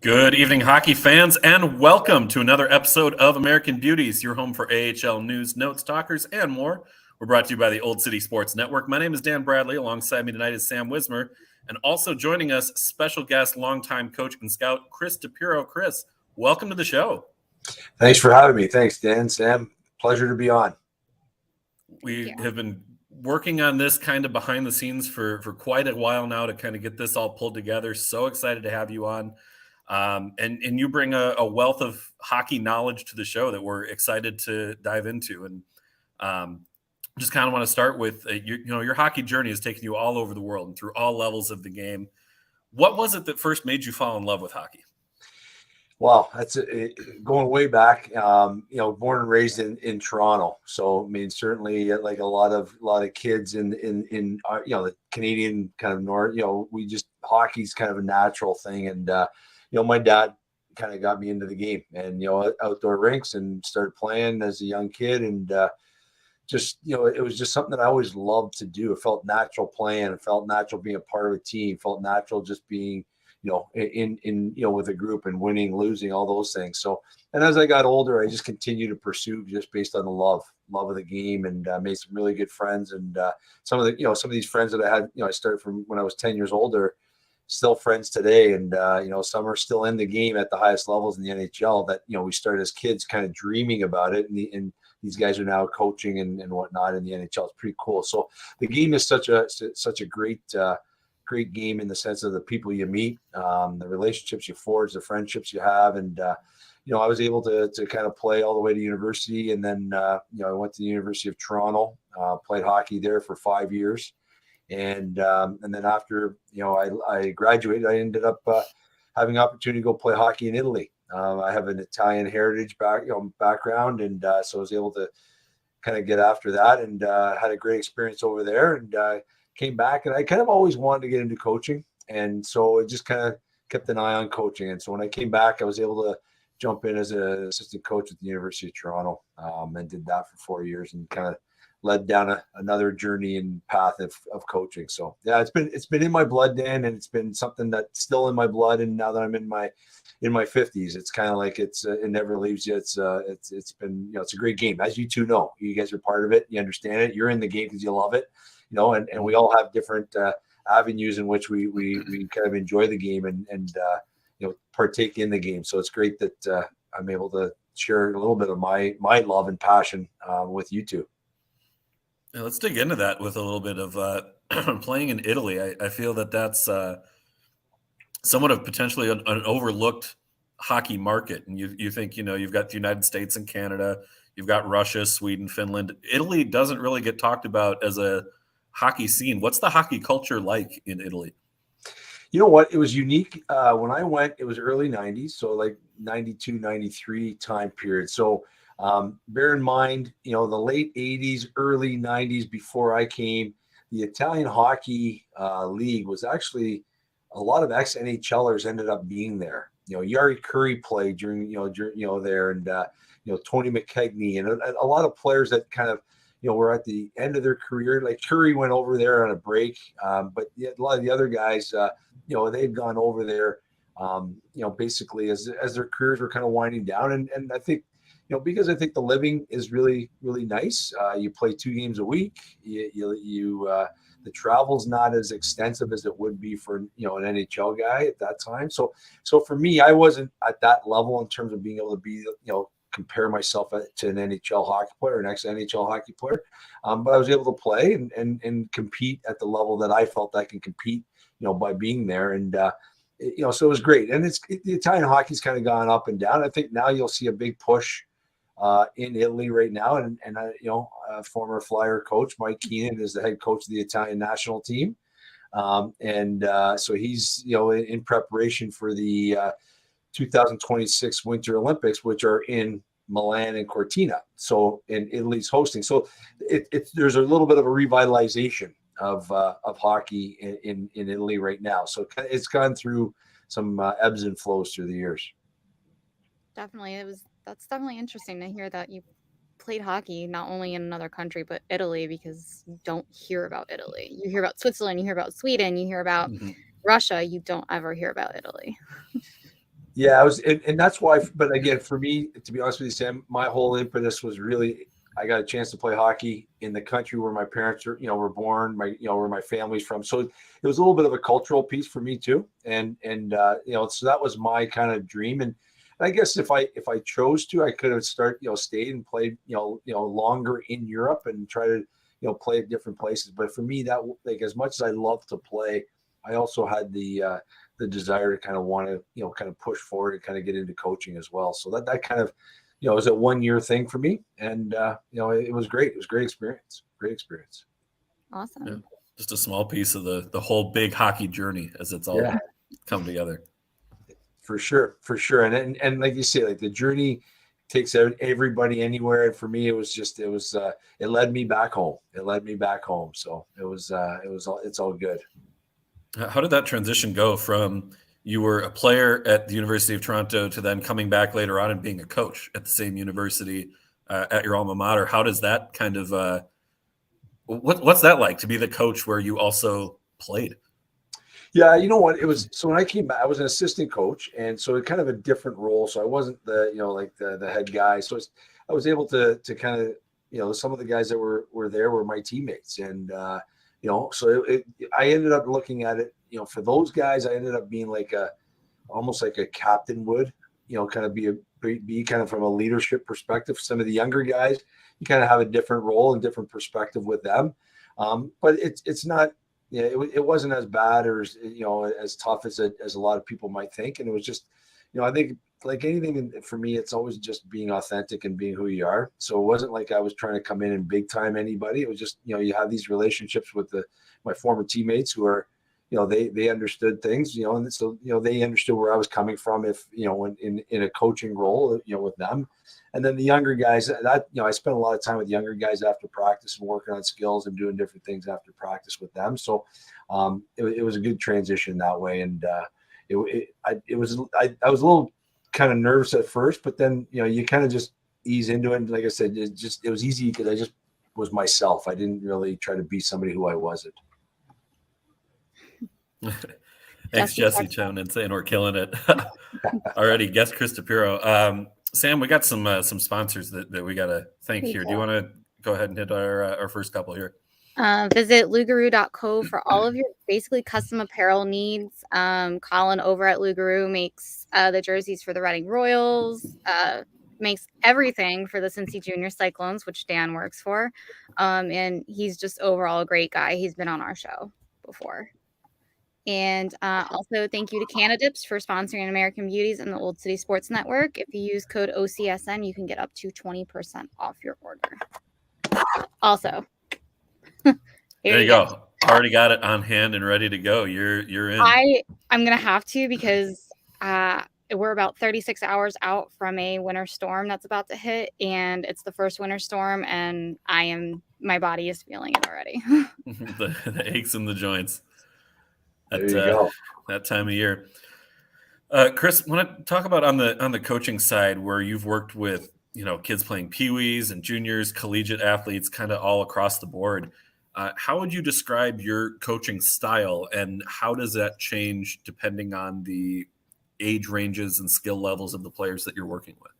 Good evening, hockey fans, and welcome to another episode of American Beauties, your home for AHL news, notes, talkers, and more. We're brought to you by the Olde City Sports Network. My name is Dan Bradley. Alongside me tonight is Sam Wismer, and also joining us, special guest, longtime coach and scout, Chris DePiero. Chris, welcome to the show. Thanks for having me. Thanks, Dan, Sam. Pleasure to be on. We have been working on this kind of behind the scenes for quite a while now to kind of get this all pulled together. So excited to have you on. And you bring a wealth of hockey knowledge to the show that we're excited to dive into. And just kind of want to start with, your hockey journey has taken you all over the world and through all levels of the game. What was it that first made you fall in love with hockey? Well, that's going way back. Born and raised in Toronto, so I mean, certainly like a lot of kids in the Canadian kind of north. We just hockey's kind of a natural thing, and my dad kind of got me into the game, and outdoor rinks, and started playing as a young kid, and it was just something that I always loved to do. It felt natural playing. It felt natural being a part of a team. It felt natural just being in with a group and winning, losing, all those things. So, and as I got older, I just continued to pursue just based on the love of the game, and made some really good friends. And some of these friends that I had, I started from when I was 10 years old, are still friends today. And some are still in the game at the highest levels in the NHL that we started as kids, kind of dreaming about it, and these guys are now coaching and whatnot in the NHL. It's pretty cool. So the game is such a great game in the sense of the people you meet, the relationships you forge, the friendships you have. And, I was able to kind of play all the way to university. And then, I went to the University of Toronto, played hockey there for 5 years. And then after, I graduated, I ended up having an opportunity to go play hockey in Italy. I have an Italian heritage background. And so I was able to kind of get after that, and had a great experience over there, and came back. And I kind of always wanted to get into coaching. And so it just kind of kept an eye on coaching. And so when I came back, I was able to jump in as an assistant coach at the University of Toronto, and did that for 4 years, and kind of led down another journey and path of coaching. So yeah, it's been in my blood, Dan, and it's been something that's still in my blood. And now that I'm in my 50s, it's kind of like it never leaves you. It's been, it's a great game, as you two know. You guys are part of it. You understand it. You're in the game because you love it. And we all have different avenues in which we kind of enjoy the game and partake in the game. So it's great that I'm able to share a little bit of my love and passion with you two. Yeah, let's dig into that with a little bit of playing in Italy. I feel that's somewhat of potentially an overlooked hockey market. And you think, you've got the United States and Canada, you've got Russia, Sweden, Finland. Italy doesn't really get talked about as a hockey scene. What's the hockey culture like in Italy? You know what? It was unique. When I went, it was early 90s. So like 92, 93 time period. So bear in mind, the late 80s, early 90s, before I came, the Italian Hockey League was actually a lot of ex-NHLers ended up being there. Yari Curry played during there, and Tony McKegney, and a lot of players that kind of were at the end of their career. Like Curry went over there on a break, but a lot of the other guys, they've gone over there, basically as their careers were kind of winding down. And I think, because I think the living is really, really nice. You play 2 games a week. The travel's not as extensive as it would be for, an NHL guy at that time. So for me, I wasn't at that level in terms of being able to be, compare myself to an NHL hockey player, an ex-NHL hockey player. But I was able to play and compete at the level that I felt I can compete, by being there. And, so it was great. And the Italian hockey's kind of gone up and down. I think now you'll see a big push in Italy right now. And former Flyer coach Mike Keenan is the head coach of the Italian national team. So he's, in preparation for the 2026 Winter Olympics, which are in Milan and Cortina. So in Italy's hosting. So there's a little bit of a revitalization of hockey in Italy right now. So it's gone through some ebbs and flows through the years. Definitely. That's definitely interesting to hear that you played hockey not only in another country but Italy, because you don't hear about Italy. You hear about Switzerland, you hear about Sweden, you hear about Russia. You don't ever hear about Italy. Yeah, I was, and that's why. But again, for me, to be honest with you, Sam, my whole impetus was really I got a chance to play hockey in the country where my parents were born, where my family's from. So it was a little bit of a cultural piece for me too, and so that was my kind of dream. And I guess if I chose to, I could have stayed and played longer in Europe and try to play at different places. But for me, that like as much as I love to play, I also had the desire to kind of want to kind of push forward and kind of get into coaching as well. So that kind of was a 1 year thing for me, and it was great. It was a great experience. Great experience. Awesome. Yeah. Just a small piece of the whole big hockey journey as it's all come together. For sure. And like you say, like the journey takes everybody anywhere. And for me, it led me back home. So it's all good. How did that transition go from you were a player at the University of Toronto to then coming back later on and being a coach at the same university at your alma mater? How does that kind of what's that like to be the coach where you also played? Yeah, you know what? It was so when I came back, I was an assistant coach, and so it kind of a different role. So I wasn't the head guy. So I was able to kind of some of the guys that were there were my teammates, and so I ended up looking at it. For those guys, I ended up being almost like a captain would, kind of be kind of from a leadership perspective. Some of the younger guys, you kind of have a different role and different perspective with them. But it's not. Yeah, it wasn't as bad or as tough as a lot of people might think. And it was just, I think like anything for me, it's always just being authentic and being who you are. So it wasn't like I was trying to come in and big time anybody. It was just, you have these relationships with my former teammates who are, they understood things, and so, they understood where I was coming from if, when in a coaching role, with them. And then the younger guys that, I spent a lot of time with younger guys after practice and working on skills and doing different things after practice with them. So it was a good transition that way. And I was a little kind of nervous at first, but then, you kind of just ease into it. And like I said, it was easy because I just was myself. I didn't really try to be somebody who I wasn't. Thanks, Jesse, chiming in saying we're killing it already. Guest Chris DePiero. Sam, we got some sponsors that we got to thank here. Do you want to go ahead and hit our first couple here? Visit lugaroo.co for all of your basically custom apparel needs. Colin over at Lugaroo makes the jerseys for the Reading Royals, makes everything for the Cincy Junior Cyclones, which Dan works for. And he's just overall a great guy. He's been on our show before. And also thank you to Canadips for sponsoring American Beauties and the Olde City Sports Network. If you use code OCSN, you can get up to 20% off your order. Also, there you go. Already got it on hand and ready to go. You're in. I'm gonna have to because we're about 36 hours out from a winter storm that's about to hit, and it's the first winter storm, and my body is feeling it already. the aches in the joints. There you go. That time of year. Chris, want to talk about on the coaching side where you've worked with kids playing peewees and juniors, collegiate athletes, kind of all across the board. How would you describe your coaching style, and how does that change depending on the age ranges and skill levels of the players that you're working with?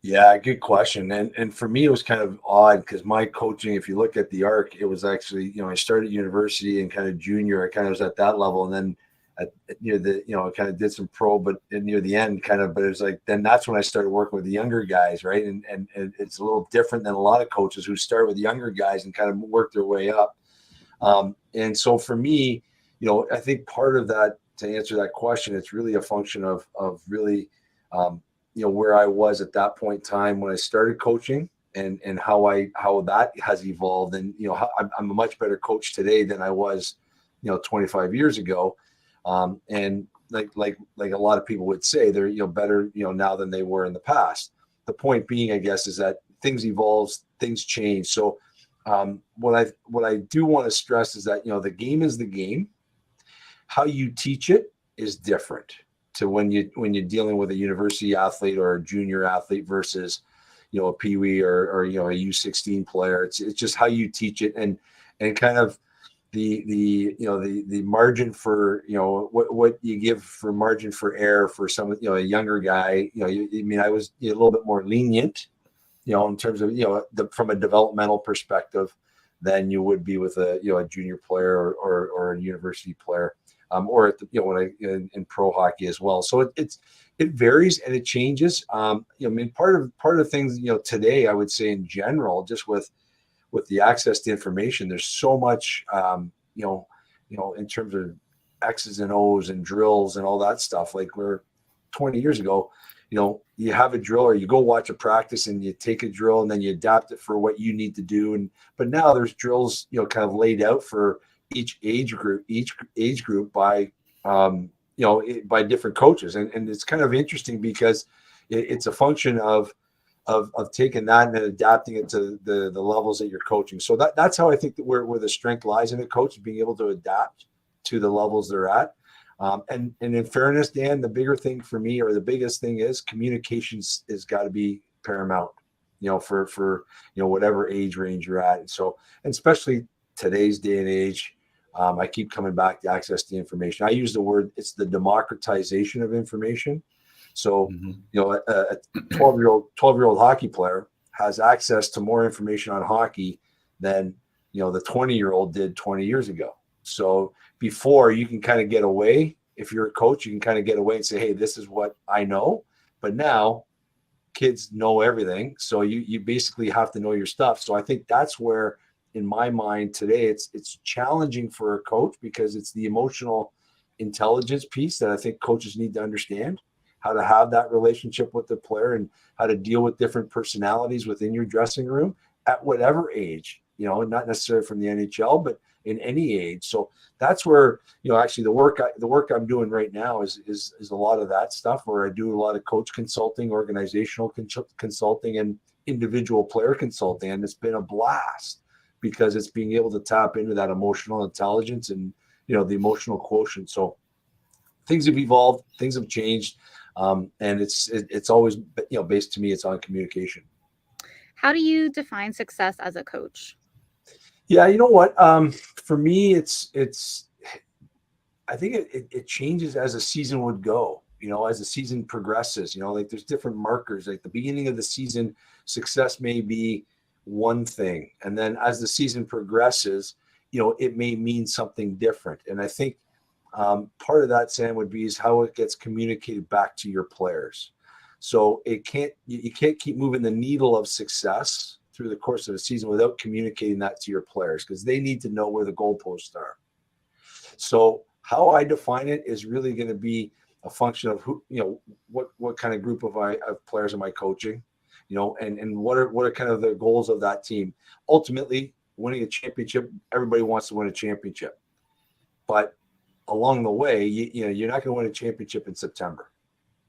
Yeah, good question. And for me, it was kind of odd because my coaching, if you look at the arc, it was actually, I started university and kind of junior. I kind of was at that level, and then I kind of did some pro, but near the end, but it was like then that's when I started working with the younger guys, right? And it's a little different than a lot of coaches who start with younger guys and kind of work their way up. And so for me, I think part of that, to answer that question, it's really a function of really. Where I was at that point in time when I started coaching and how that has evolved. And, I'm a much better coach today than I was, 25 years ago. And like a lot of people would say they're, better, now than they were in the past. The point being, I guess, is that things evolve, things change. So what I do want to stress is that, the game is the game. How you teach it is different to when you're dealing with a university athlete or a junior athlete versus, a peewee or a U16 player. It's just how you teach it and kind of, the margin for, what you give for margin for error for some, a younger guy, I was a little bit more lenient, in terms of, from a developmental perspective than you would be with a junior player or a university player, or at the, when in pro hockey as well. So it varies and it changes. Part of things, today, I would say in general, just with the access to information, there's so much, in terms of X's and O's and drills and all that stuff. Like where 20 years ago, you have a drill or you go watch a practice and you take a drill and then you adapt it for what you need to do. But now there's drills, kind of laid out for each age group by, by different coaches. And it's kind of interesting because it's a function of taking that and then adapting it to the levels that you're coaching. So that's how I think that where the strength lies in a coach, being able to adapt to the levels they're at. And in fairness, Dan, the bigger thing for me, or the biggest thing, is communications has got to be paramount, for whatever age range you're at. And so, and especially today's day and age, I keep coming back to access to information. I use the word, it's the democratization of information. So, a 12-year-old hockey player has access to more information on hockey than, the 20-year-old did 20 years ago. So before, you can kind of get away. If you're a coach, you can kind of get away and say, hey, this is what I know. But now kids know everything. So you basically have to know your stuff. So I think that's where, in my mind today, it's challenging for a coach, because it's the emotional intelligence piece that I think coaches need to understand, how to have that relationship with the player and how to deal with different personalities within your dressing room at whatever age, not necessarily from the NHL, but in any age. So that's where, actually the work I'm doing right now is a lot of that stuff, where I do a lot of coach consulting, organizational consulting, and individual player consulting. And it's been a blast, because it's being able to tap into that emotional intelligence and, the emotional quotient. So things have evolved, things have changed. And it's always, based, to me, it's on communication. How do you define success as a coach? Yeah, you know what? For me, I think it changes as a season would go, as the season progresses, like there's different markers. Like the beginning of the season, success may be one thing. And then as the season progresses, it may mean something different. And I think part of that, Sam, would be is how it gets communicated back to your players. So you can't keep moving the needle of success through the course of a season without communicating that to your players, because they need to know where the goalposts are. So how I define it is really going to be a function of who, what kind of group of players am I coaching, and what are kind of the goals of that team. Ultimately, winning a championship, everybody wants to win a championship, but along the way, you're not going to win a championship in September.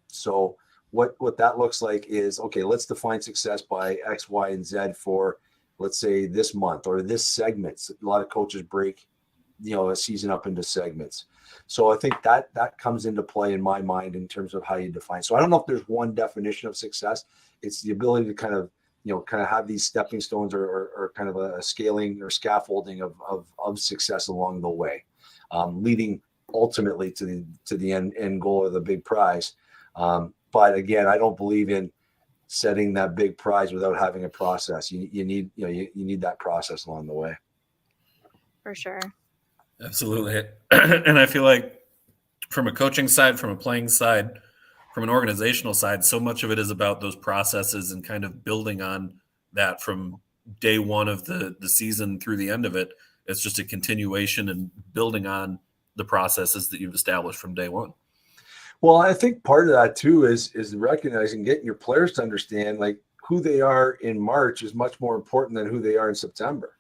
So what that looks like is, okay, let's define success by X, Y, and Z for, let's say, this month or this segment. A lot of coaches break, a season up into segments. So I think that comes into play in my mind in terms of how you define. So I don't know if there's one definition of success. It's the ability to kind of have these stepping stones or kind of a scaling or scaffolding of success along the way, leading ultimately to the end goal of the big prize. But again, I don't believe in setting that big prize without having a process. You need that process along the way. For sure. Absolutely. And I feel like from a coaching side, from a playing side, from an organizational side, so much of it is about those processes and kind of building on that from day one of the season through the end of it. It's just a continuation and building on the processes that you've established from day one. Well, I think part of that too is recognizing, getting your players to understand, like, who they are in March is much more important than who they are in September.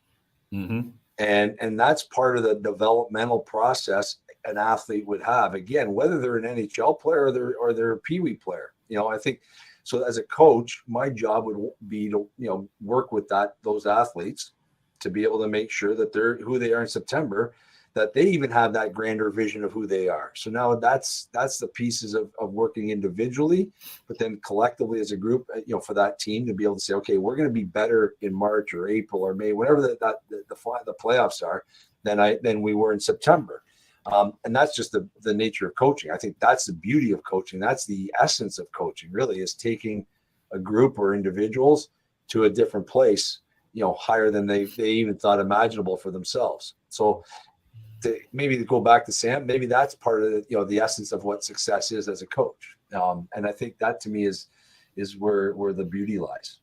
Mm-hmm. And that's part of the developmental process an athlete would have. Again, whether they're an NHL player or they're a Pee Wee player. I think so. As a coach, my job would be to work with those athletes to be able to make sure that they're who they are in September, that they even have that grander vision of who they are. So now that's the pieces of working individually, but then collectively as a group, for that team to be able to say, okay, we're going to be better in March or April or May, whenever the the playoffs are than we were in September. And that's just the nature of coaching. I think that's the beauty of coaching. That's the essence of coaching, really, is taking a group or individuals to a different place, higher than they even thought imaginable for themselves. So maybe to go back to Sam, maybe that's part of the essence of what success is as a coach. And I think that to me is where the beauty lies.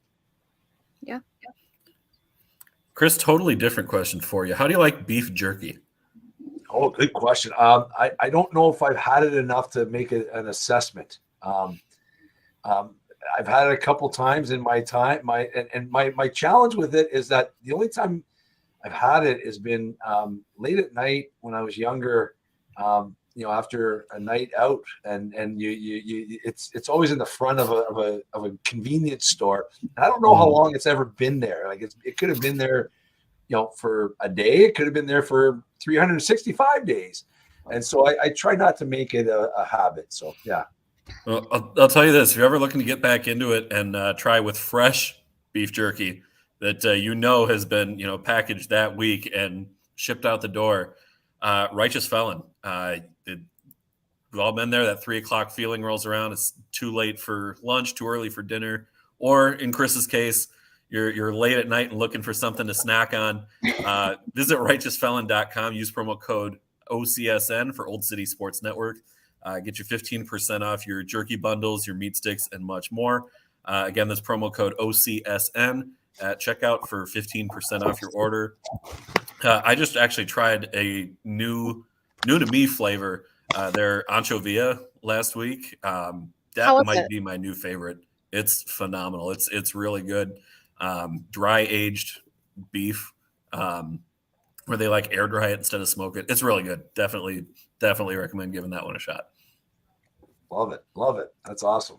Yeah. Chris, totally different question for you. How do you like beef jerky? Oh, good question. I don't know if I've had it enough to make an assessment. I've had it a couple times in my time. My challenge with it is that the only time I've had it has been late at night when I was younger. After a night out, and it's always in the front of a convenience store. And I don't know how long it's ever been there. Like it could have been there, for a day. It could have been there for 365 days. And so I try not to make it a habit. So yeah. Well, I'll tell you this: if you're ever looking to get back into it and try with fresh beef jerky that has been packaged that week and shipped out the door, Righteous Felon. We've all been there. That 3:00 feeling rolls around. It's too late for lunch, too early for dinner, or in Chris's case, you're late at night and looking for something to snack on. Visit righteousfelon.com. Use promo code OCSN for Olde City Sports Network. Get you 15% off your jerky bundles, your meat sticks, and much more. Again, that's promo code OCSN at checkout for 15% off your order. I just actually tried a new to me flavor, their anchovia last week. That might be my new favorite. It's phenomenal. It's really good. Dry aged beef, where they air dry it instead of smoke it. It's really good. Definitely recommend giving that one a shot. Love it. That's awesome.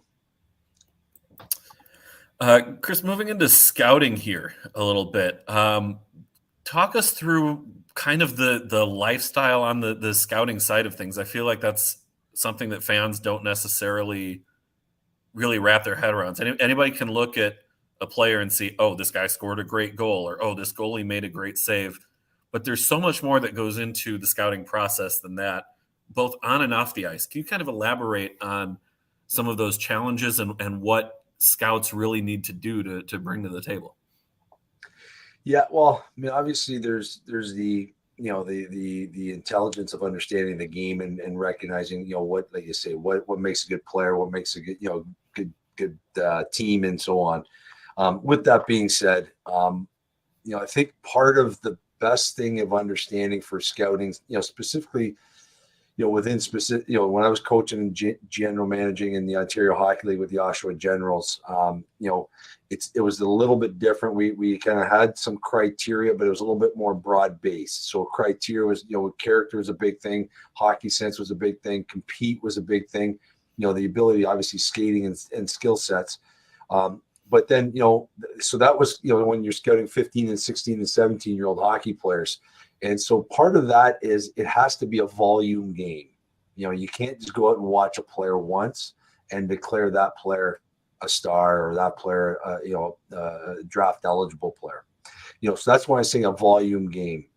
Chris, moving into scouting here a little bit. Talk us through kind of the lifestyle on the scouting side of things. I feel like that's something that fans don't necessarily really wrap their head around. Anybody can look at a player and see, oh, this guy scored a great goal, or, oh, this goalie made a great save. But there's so much more that goes into the scouting process than that, both on and off the ice. Can you kind of elaborate on some of those challenges and what scouts really need to do to bring to the table? Yeah, well, I mean, obviously there's the the intelligence of understanding the game and recognizing what, like you say, what makes a good player, what makes a good team, and so on. With that being said, I think part of the best thing of understanding for scouting, specifically, within specific, when I was coaching and general managing in the Ontario Hockey League with the Oshawa Generals, it was a little bit different. We kind of had some criteria, but it was a little bit more broad based. So criteria was, character was a big thing. Hockey sense was a big thing. Compete was a big thing. The ability, obviously, skating and skill sets. But then, so that was, when you're scouting 15 and 16 and 17-year-old hockey players. And so part of that is it has to be a volume game. You can't just go out and watch a player once and declare that player a star or that player, a draft eligible player. So that's why I'm saying a volume game.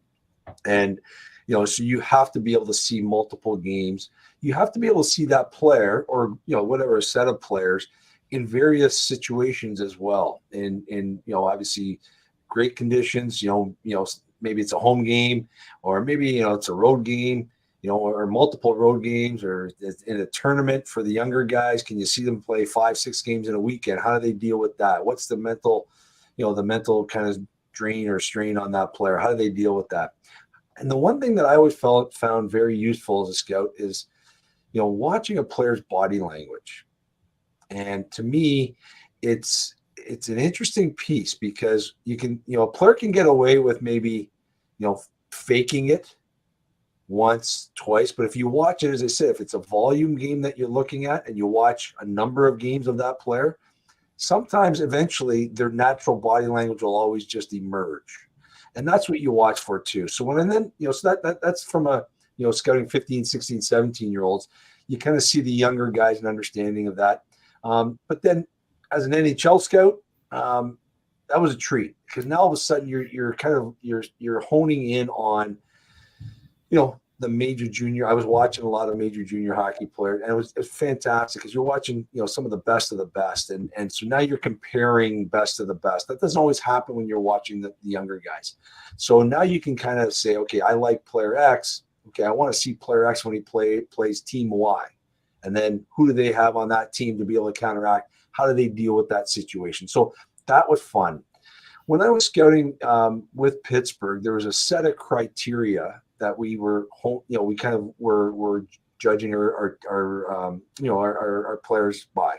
And, so you have to be able to see multiple games. You have to be able to see that player or, whatever set of players in various situations as well. In obviously great conditions, maybe it's a home game, or maybe, it's a road game, or multiple road games, or in a tournament for the younger guys. Can you see them play 5-6 games in a weekend? How do they deal with that? What's the mental kind of drain or strain on that player? How do they deal with that? And the one thing that I always found very useful as a scout is, watching a player's body language. And to me, it's an interesting piece because you can, a player can get away with maybe, faking it once, twice. But if you watch it, as I said, if it's a volume game that you're looking at and you watch a number of games of that player, sometimes eventually their natural body language will always just emerge. And that's what you watch for too. So so that's from a, scouting 15, 16, 17-year-olds, you kind of see the younger guys and understanding of that. But then as an NHL scout, that was a treat, because now all of a sudden you're honing in on, the major junior. I was watching a lot of major junior hockey players, and it was fantastic, because you're watching, some of the best, and so now you're comparing best of the best. That doesn't always happen when you're watching the younger guys. So now you can kind of say, okay, I like player X. Okay, I want to see player X when he plays team Y, and then who do they have on that team to be able to counteract? How do they deal with that situation? So that was fun. When I was scouting with Pittsburgh, there was a set of criteria that we were, we kind of were judging our players by.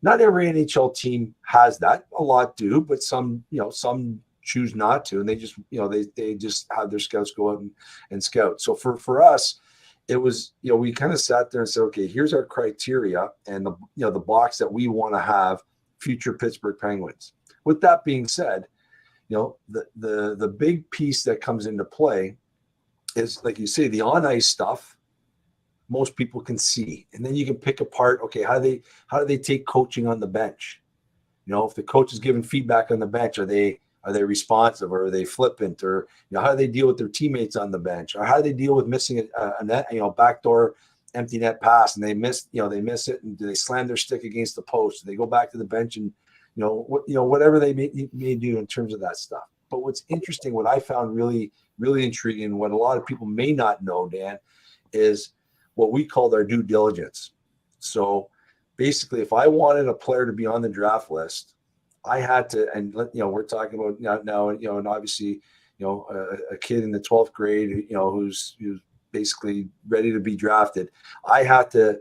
Not every NHL team has that. A lot do, but some choose not to, and they just, they just have their scouts go out and scout. So for us, it was, we kind of sat there and said, okay, here's our criteria and the box that we want to have future Pittsburgh Penguins. With that being said, the big piece that comes into play is, like you say, the on ice stuff. Most people can see, and then you can pick apart. Okay, how do they take coaching on the bench? If the coach is giving feedback on the bench, are they responsive, or are they flippant, or how do they deal with their teammates on the bench, or how do they deal with missing a net, backdoor empty net pass, and they miss it, and do they slam their stick against the post? Do they go back to the bench and whatever they may do in terms of that stuff. But what's interesting, what I found really, really intriguing, what a lot of people may not know, Dan, is what we called our due diligence. So basically, if I wanted a player to be on the draft list, I had to, and we're talking about now, and obviously, a kid in the 12th grade, who's basically ready to be drafted. I had to,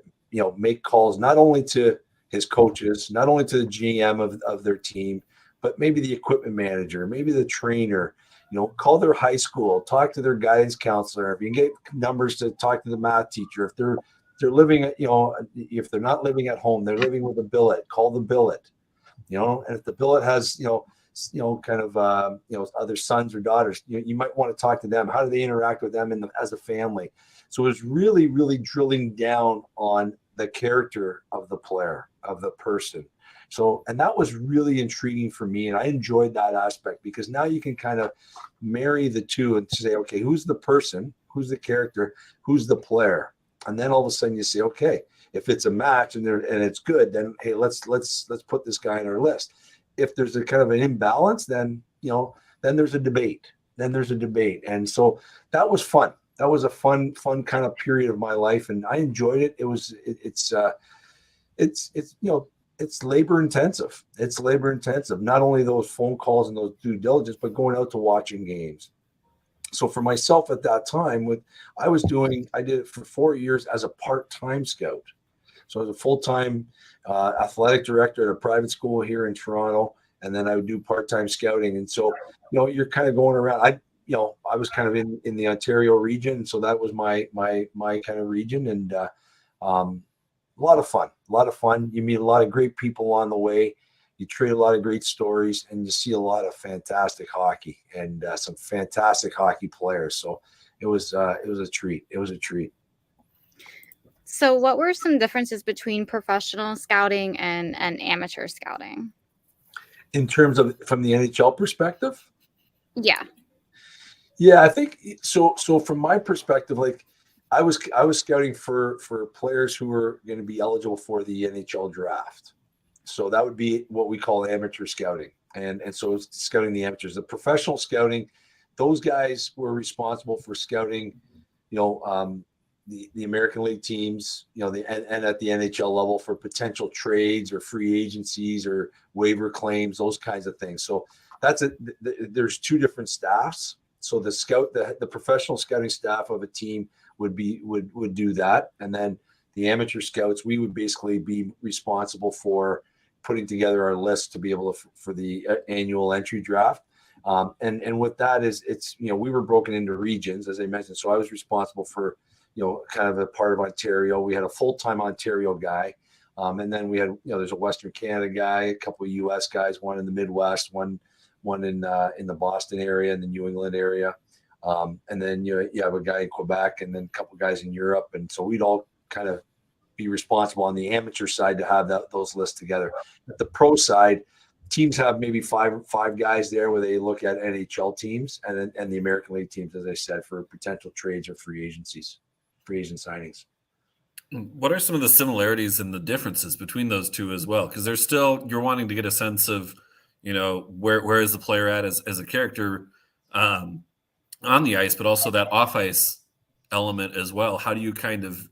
make calls not only to his coaches, not only to the GM of their team, but maybe the equipment manager, maybe the trainer, call their high school, talk to their guidance counselor. If you can get numbers to talk to the math teacher, if they're living, if they're not living at home, they're living with a billet, call the billet, and if the billet has, other sons or daughters, you might want to talk to them. How do they interact with them as a family? So it was really, really drilling down on the character of the player, of the person. So, and that was really intriguing for me. And I enjoyed that aspect, because now you can kind of marry the two and say, okay, who's the person, who's the character, who's the player? And then all of a sudden you say, okay, if it's a match and it's good, then, hey, let's put this guy on our list. If there's a kind of an imbalance, then, then there's a debate. And so that was fun. That was a fun kind of period of my life. And I enjoyed it. It's labor intensive. Not only those phone calls and those due diligence, but going out to watching games. So for myself at that time, I did it for 4 years as a part-time scout. So I was a full-time athletic director at a private school here in Toronto, and then I would do part-time scouting. And so, you're kind of going around. I was kind of in the Ontario region, so that was my kind of region, and a lot of fun. You meet a lot of great people on the way. You trade a lot of great stories, and you see a lot of fantastic hockey and some fantastic hockey players. So it was a treat. It was a treat. So what were some differences between professional scouting and amateur scouting? In terms of from the NHL perspective? Yeah. Yeah, I think so. So from my perspective, like I was scouting for players who were going to be eligible for the NHL draft. So that would be what we call amateur scouting. And so it's scouting the amateurs. The professional scouting, those guys were responsible for scouting, the American League teams, and at the NHL level for potential trades or free agencies or waiver claims, those kinds of things. So there's two different staffs. So the professional scouting staff of a team would do that, and then the amateur scouts, we would basically be responsible for putting together our list to be able to for the annual entry draft. And with that it's we were broken into regions, as I mentioned. So I was responsible for kind of a part of Ontario. We had a full-time Ontario guy, and then we had there's a Western Canada guy, a couple of U.S. guys, one in the Midwest, one in the Boston area and the New England area. And then you have a guy in Quebec, and then a couple of guys in Europe. And so we'd all kind of be responsible on the amateur side to have those lists together. At the pro side, teams have maybe five guys there where they look at NHL teams and the American League teams, as I said, for potential trades or free agent signings. What are some of the similarities and the differences between those two as well? Because there's still, you're wanting to get a sense of, where is the player at as a character on the ice, but also that off ice element as well. How do you kind of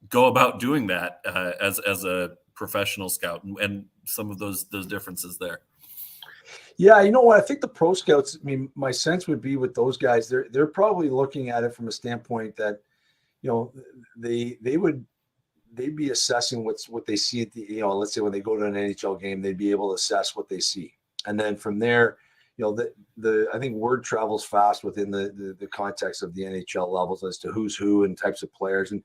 go about doing that as a professional scout and some of those differences there? Yeah, you know what? I think the pro scouts, I mean, my sense would be with those guys, they're probably looking at it from a standpoint that, they'd be assessing what they see at the, let's say when they go to an NHL game, they'd be able to assess what they see. And then from there, I think word travels fast within the context of the NHL levels as to who's who and types of players, and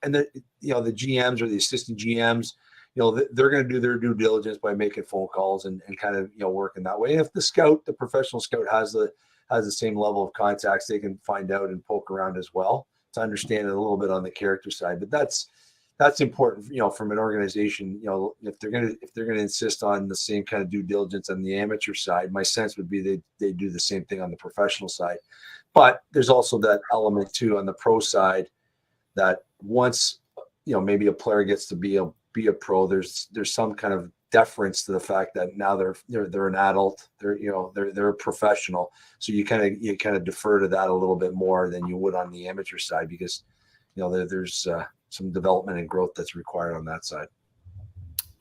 the GMs or the assistant GMs, they're going to do their due diligence by making phone calls and kind of working that way. And if the professional scout has the same level of contacts, they can find out and poke around as well to understand it a little bit on the character side. But that's important, from an organization. If they're gonna insist on the same kind of due diligence on the amateur side, my sense would be they do the same thing on the professional side. But there's also that element too on the pro side that once maybe a player gets to be a pro, there's some kind of deference to the fact that now they're an adult, they're a professional, so you kind of defer to that a little bit more than you would on the amateur side, because there's some development and growth that's required on that side.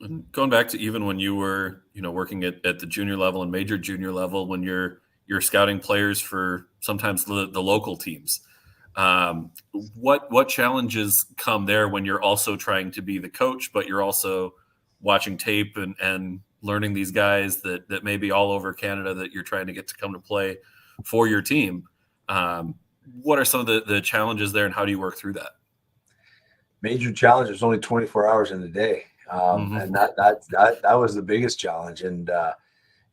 And going back to even when you were working at the junior level and major junior level, when you're scouting players for sometimes the local teams, what challenges come there when you're also trying to be the coach, but you're also watching tape and learning these guys that may be all over Canada that you're trying to get to come to play for your team? What are some of the challenges there, and how do you work through that? Major challenge. There's only 24 hours in the day, and that was the biggest challenge. And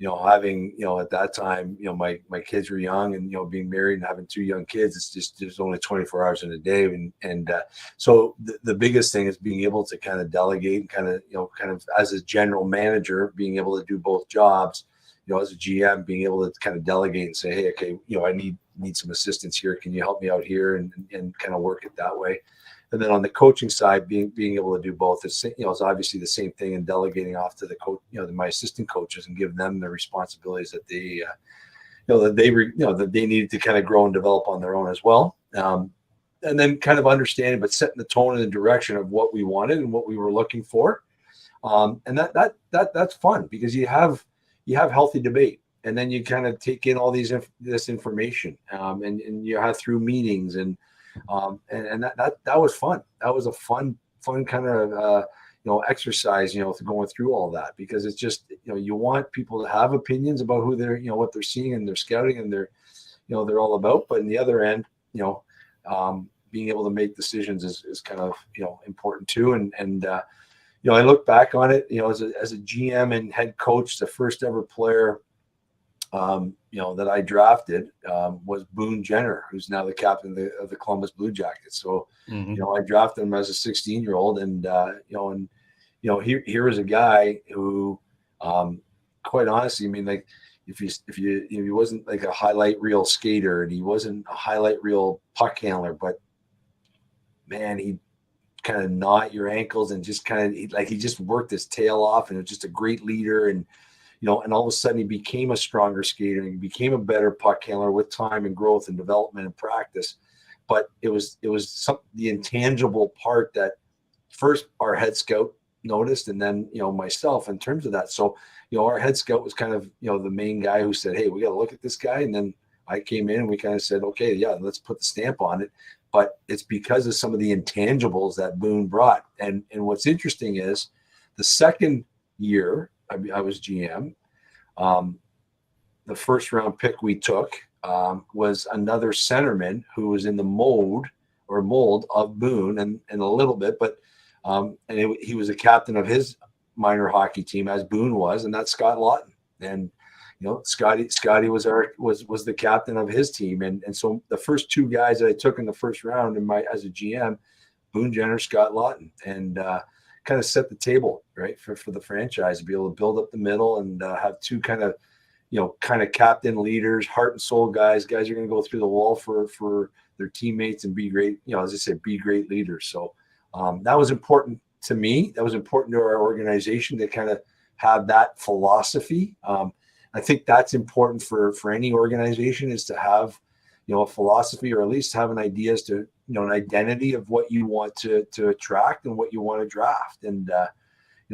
having at that time, my kids were young, and being married and having two young kids, it's just there's only 24 hours in a day, and so the biggest thing is being able to kind of delegate and kind of as a general manager, being able to do both jobs. As a GM, being able to kind of delegate and say, hey, okay, I need some assistance here. Can you help me out here, and kind of work it that way. And then on the coaching side, being able to do both, it's obviously the same thing, and delegating off to the coach, my assistant coaches, and give them the responsibilities that they, that they needed to kind of grow and develop on their own as well. And then kind of understanding, but setting the tone and the direction of what we wanted and what we were looking for. And that's fun, because you have healthy debate, and then you kind of take in all this information, and you have through meetings and that was fun. That was a fun kind of exercise, going through all that, because it's just you want people to have opinions about who they're what they're seeing and they're scouting and they're all about. But in the other end, being able to make decisions is kind of important too. And I look back on it, as a GM and head coach, the first ever player that I drafted was Boone Jenner, who's now the captain of the Columbus Blue Jackets. So, I drafted him as a 16-year-old, and here was a guy who, quite honestly, I mean, like if he wasn't like a highlight reel skater, and he wasn't a highlight reel puck handler, but man, he kind of gnaw at your ankles and just kind of he just worked his tail off, and was just a great leader. And and all of a sudden he became a stronger skater, and he became a better puck handler with time and growth and development and practice. But it was the intangible part that first our head scout noticed, and then myself in terms of that. So our head scout was kind of the main guy who said, hey, we got to look at this guy. And then I came in and we kind of said, okay, yeah, let's put the stamp on it. But it's because of some of the intangibles that Boone brought. And what's interesting is the second year I was GM, the first round pick we took was another centerman who was in the mold of Boone and a little bit, but he was a captain of his minor hockey team, as Boone was, and that's Scott Lawton. And Scotty was the captain of his team, and so the first two guys that I took in the first round as a GM, Boone Jenner, Scott Lawton, and kind of set the table, right, for the franchise to be able to build up the middle and have two kind of captain leaders, heart and soul guys are going to go through the wall for their teammates and be great, as I said, be great leaders. So that was important to me. That was important to our organization to kind of have that philosophy. I think that's important for any organization, is to have, a philosophy, or at least have an idea as to, an identity of what you want to attract and what you want to draft. And,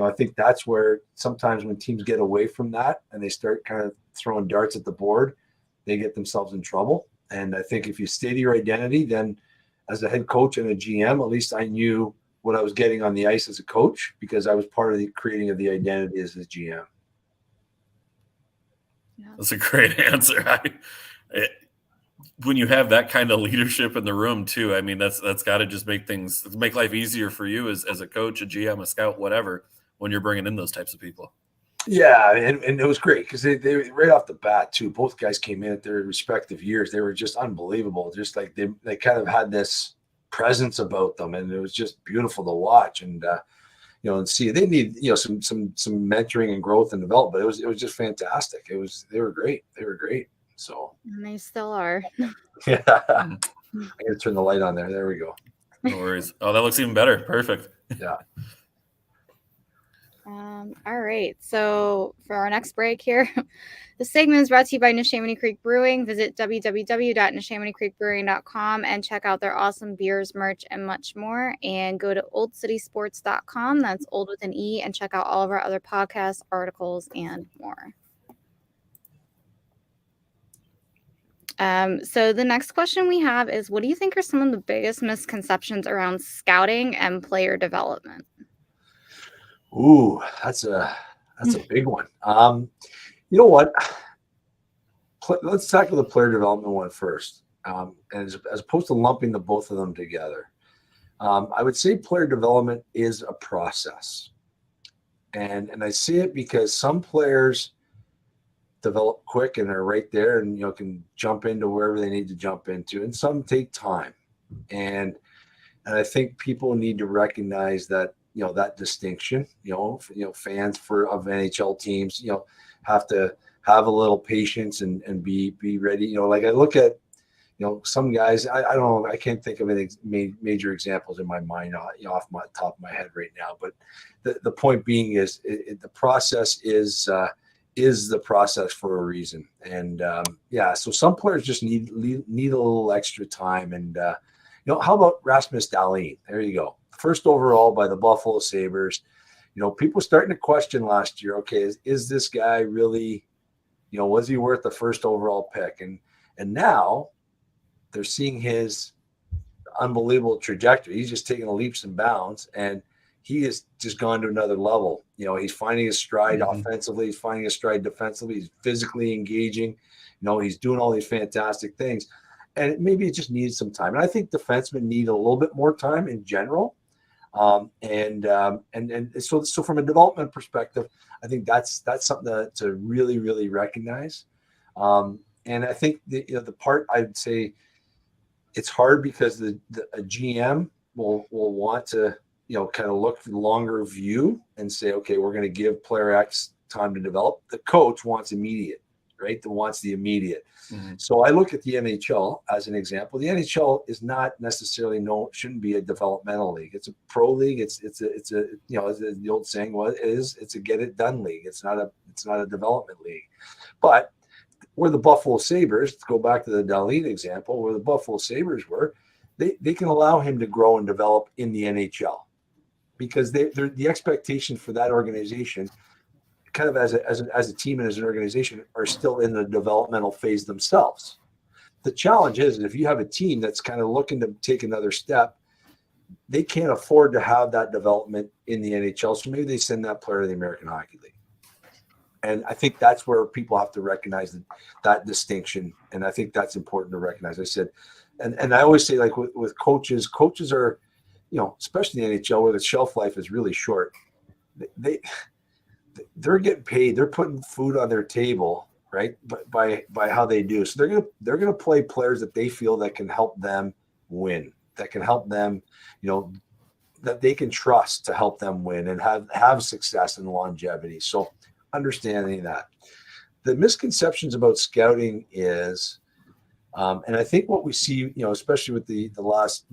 I think that's where sometimes when teams get away from that and they start kind of throwing darts at the board, they get themselves in trouble. And I think if you stay to your identity, then as a head coach and a GM, at least I knew what I was getting on the ice as a coach, because I was part of the creating of the identity as a GM. That's a great answer. When you have that kind of leadership in the room too, I mean, that's got to just make life easier for you as a coach, a GM, a scout, whatever, when you're bringing in those types of people. Yeah, and it was great because they right off the bat too. Both guys came in at their respective years. They were just unbelievable. Just like they kind of had this presence about them, and it was just beautiful to watch. And and see, they need some mentoring and growth and development. It was just fantastic. They were great. They were great. So, and they still are. Yeah, I'm gonna turn the light on there. There we go. No worries. Oh, that looks even better. Perfect. Yeah. All right. So for our next break here, the segment is brought to you by Neshaminy Creek Brewing. Visit www.neshamonycreekbrewing.com and check out their awesome beers, merch, and much more. And go to oldcitysports.com. That's old with an E, and check out all of our other podcasts, articles, and more. So the next question we have is, what do you think are some of the biggest misconceptions around scouting and player development? Ooh, that's a big one. You know what? Let's tackle the player development one first. And as opposed to lumping the both of them together, I would say player development is a process. And I see it because some players develop quick and are right there and can jump into wherever they need to jump into, and some take time. And I think people need to recognize that that distinction. Fans of NHL teams have to have a little patience and be ready. Like I look at some guys, I don't know, I can't think of any major examples in my mind off my top of my head right now, but the point being is the process is the process for a reason. And so some players just need a little extra time. And how about Rasmus Dahlin? There you go, first overall by the Buffalo Sabres. People starting to question last year, okay, is this guy really, was he worth the first overall pick? And now they're seeing his unbelievable trajectory. He's just taking leaps and bounds, and he has just gone to another level. He's finding his stride offensively. He's finding his stride defensively. He's physically engaging. He's doing all these fantastic things. And maybe it just needs some time. And I think defensemen need a little bit more time in general. So from a development perspective, I think that's something to really, really recognize. And I think the part I'd say it's hard because a GM will want to kind of look for the longer view and say, okay, we're going to give player X time to develop. The coach wants immediate, right? Wants the immediate. Mm-hmm. So I look at the NHL as an example. The NHL is not necessarily shouldn't be a developmental league. It's a pro league. It's a as the old saying is, it's a get it done league. It's not a development league. But where the Buffalo Sabres, to go back to the Dahlin example, where the Buffalo Sabres were, they can allow him to grow and develop in the NHL. Because the expectations for that organization, kind of as a team and as an organization, are still in the developmental phase themselves. The challenge is if you have a team that's kind of looking to take another step, they can't afford to have that development in the NHL. So maybe they send that player to the American Hockey League. And I think that's where people have to recognize that distinction. And I think that's important to recognize. I said, and I always say, like with coaches are, especially in the NHL where the shelf life is really short, they're getting paid. They're putting food on their table, right? But by how they do. So they're gonna play players that they feel that can help them win, that can help them, that they can trust to help them win and have success and longevity. So understanding that. The misconceptions about scouting is, and I think what we see, especially with the last,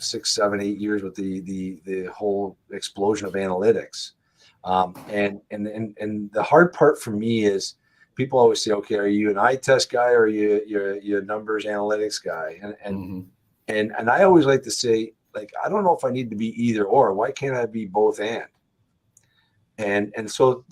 6, 7, 8 years with the whole explosion of analytics. And the hard part for me is people always say, okay, are you an eye test guy or are you a numbers analytics guy? And I always like to say, like, I don't know if I need to be either or. Why can't I be both and? And so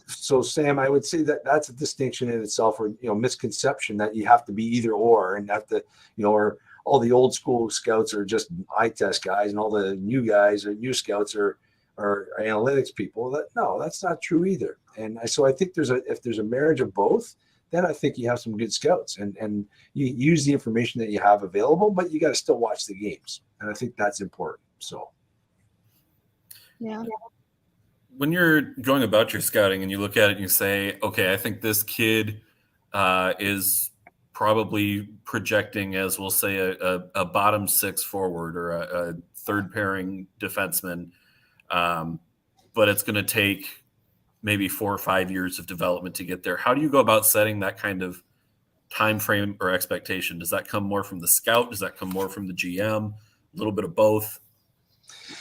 Sam, I would say that that's a distinction in itself, or misconception that you have to be either or, and have to, or all the old school scouts are just eye test guys, and all the new guys or new scouts are analytics people. No, that's not true either. And so I think if there's a marriage of both, then I think you have some good scouts, and you use the information that you have available, but you got to still watch the games, and I think that's important. So, yeah. When you're going about your scouting and you look at it and you say, okay, I think this kid is probably projecting as, we'll say, a bottom 6 forward or a third pairing defenseman, but it's going to take maybe 4 or 5 years of development to get there. How do you go about setting that kind of time frame or expectation? Does that come more from the scout? Does that come more from the GM? A little bit of both?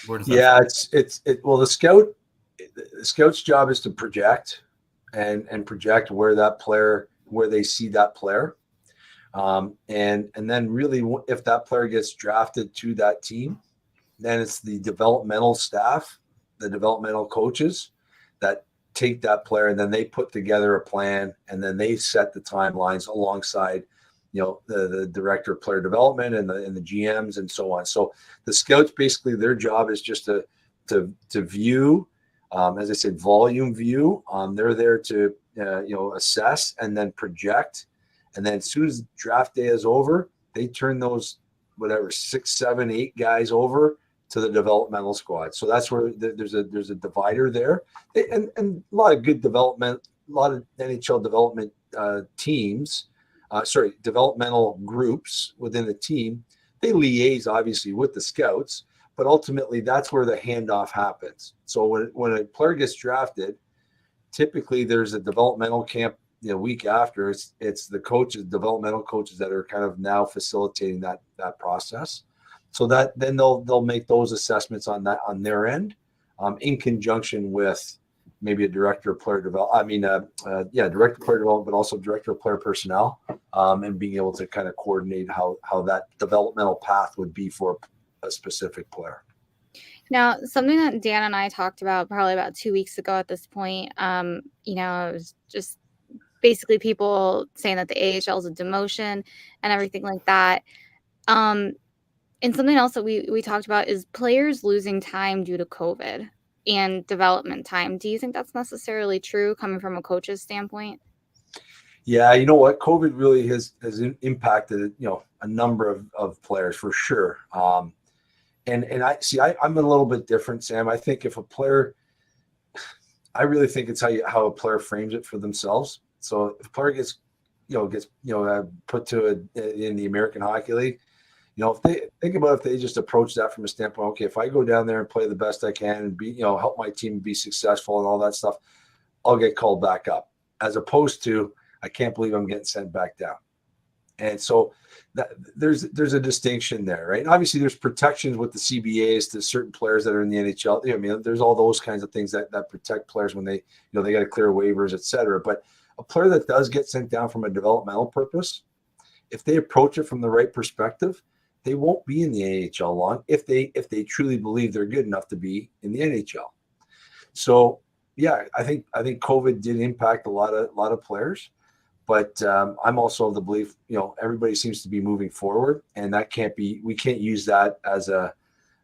Where does that well, the scout's job is to project and project where they see that player. And then really, if that player gets drafted to that team, then it's the developmental staff, the developmental coaches that take that player, and then they put together a plan, and then they set the timelines alongside, the director of player development and the GMs and so on. So the scouts, basically their job is just to view, as I said, volume view. They're there to, assess and then project. And then as soon as draft day is over, they turn those, 6, 7, 8 guys over to the developmental squad. So that's where there's a divider there, and a lot of good development, a lot of NHL development developmental groups within the team. They liaise obviously with the scouts, but ultimately that's where the handoff happens. So when a player gets drafted, typically there's a developmental camp the week after. It's the coaches, developmental coaches, that are kind of now facilitating that process. So that then they'll make those assessments on their end, in conjunction with maybe a director of player development. Director of player development, but also director of player personnel, and being able to kind of coordinate how that developmental path would be for a specific player. Now, something that Dan and I talked about probably about 2 weeks ago at this point, it was just basically people saying that the AHL is a demotion and everything like that. And something else that we talked about is players losing time due to COVID and development time. Do you think that's necessarily true coming from a coach's standpoint? Yeah, you know what? COVID really has impacted, a number of players for sure. And I'm a little bit different, Sam. I think if a player, I really think it's how a player frames it for themselves. So if a player gets put to in the American Hockey League, if they think about, if they just approach that from a standpoint, okay, if I go down there and play the best I can and be, help my team be successful and all that stuff, I'll get called back up, as opposed to, I can't believe I'm getting sent back down. And so there's a distinction there, right? And obviously there's protections with the CBAs to certain players that are in the NHL. I mean, there's all those kinds of things that protect players when they got to clear waivers, et cetera. But a player that does get sent down from a developmental purpose, if they approach it from the right perspective, they won't be in the AHL long if they truly believe they're good enough to be in the NHL. So yeah, I think COVID did impact a lot of players, but I'm also of the belief, everybody seems to be moving forward, and we can't use that as a